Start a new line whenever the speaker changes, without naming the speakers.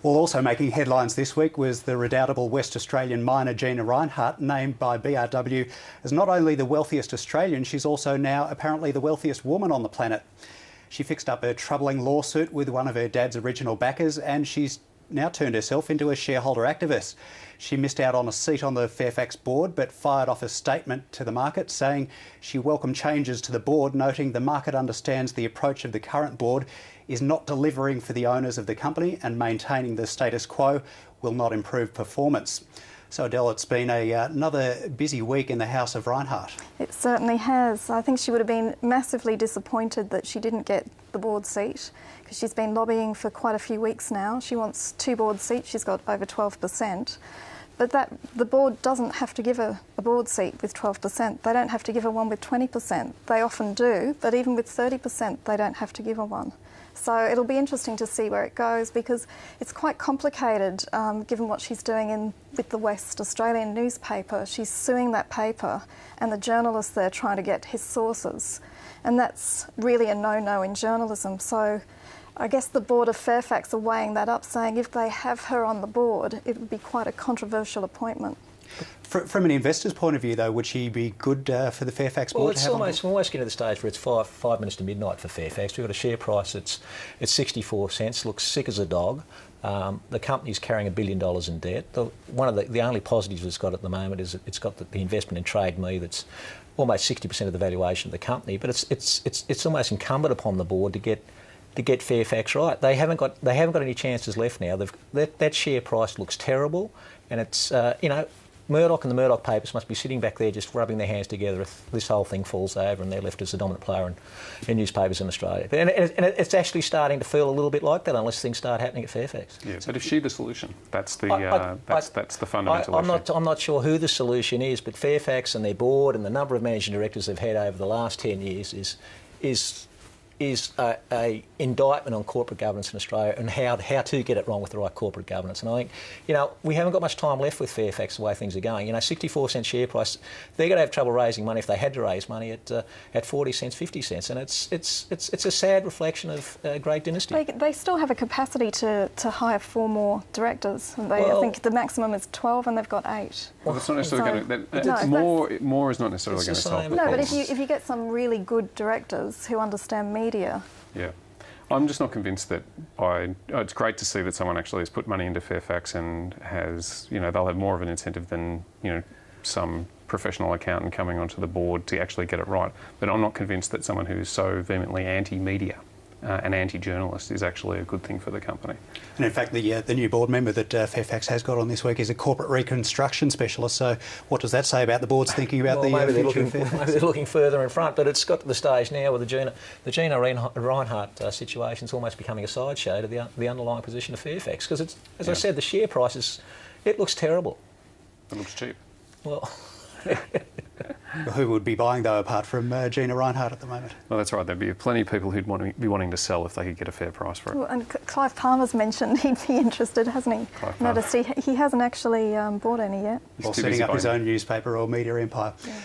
Well, also making headlines this week was the redoubtable West Australian miner Gina Rinehart, named by BRW as not only the wealthiest Australian, she's also now apparently the wealthiest woman on the planet. She fixed up a troubling lawsuit with one of her dad's original backers, and she's now turned herself into a shareholder activist. She missed out on a seat on the Fairfax board, but fired off a statement to the market saying she welcomed changes to the board, noting the market understands the approach of the current board is not delivering for the owners of the company, and maintaining the status quo will not improve performance. So Adele, it's been another busy week in the house of Rinehart.
It certainly has. I think she would have been massively disappointed that she didn't get the board seat, because she's been lobbying for quite a few weeks now. She wants 2 board seats. She's got over 12%. But the board doesn't have to give her a board seat with 12%. They don't have to give her one with 20%. They often do, but even with 30%, they don't have to give her one. So it'll be interesting to see where it goes, because it's quite complicated given what she's doing with the West Australian newspaper. She's suing that paper and the journalist there trying to get his sources. And that's really a no-no in journalism. So I guess the board of Fairfax are weighing that up, saying if they have her on the board, it would be quite a controversial appointment.
From an investor's point of view, though, would she be good for the Fairfax board?
Well, we're almost getting to the stage where it's five minutes to midnight for Fairfax. We've got a share price that's 64 cents, looks sick as a dog. The company's carrying $1 billion in debt. One of the only positives it's got at the moment is it's got the investment in Trade Me that's almost 60% of the valuation of the company. But it's almost incumbent upon the board to get Fairfax right. They haven't got any chances left now. That share price looks terrible, and it's Murdoch and the Murdoch papers must be sitting back there just rubbing their hands together if this whole thing falls over and they're left as the dominant player in newspapers in Australia. And it's actually starting to feel a little bit like that unless things start happening at Fairfax.
Yeah, but is she the solution? That's the fundamental issue.
I'm not sure who the solution is, but Fairfax and their board and the number of managing directors they've had over the last 10 years is a indictment on corporate governance in Australia and how to get it wrong with the right corporate governance. And I think, we haven't got much time left with Fairfax the way things are going. 64 cent share price, they're going to have trouble raising money if they had to raise money at 40 cents, 50 cents. And it's a sad reflection of a great dynasty.
They still have a capacity to hire 4 more directors. I think the maximum is 12 and they've got 8.
Well, that's not necessarily going to... More is not necessarily going to solve the
No, but
problems.
if you get some really good directors who understand media...
Yeah. I'm just not convinced that it's great to see that someone actually has put money into Fairfax and has, they'll have more of an incentive than, some professional accountant coming onto the board to actually get it right. But I'm not convinced that someone who's so vehemently anti-media and anti-journalist is actually a good thing for the company.
And in fact, the new board member that Fairfax has got on this week is a corporate reconstruction specialist. So what does that say about the board's thinking about the future of Fairfax?
Maybe they're looking further in front, but it's got to the stage now where the Gina Rinehart situation is almost becoming a sideshow to the underlying position of Fairfax. Because, as I said, the share price it looks terrible.
It looks cheap.
Well...
Who would be buying, though, apart from Gina Rinehart at the moment?
Well, that's right. There'd be plenty of people who'd be wanting to sell if they could get a fair price for it.
Well, and Clive Palmer's mentioned he'd be interested, hasn't he? Noticed he hasn't actually bought any yet.
Or setting up his own newspaper or media empire. Yeah.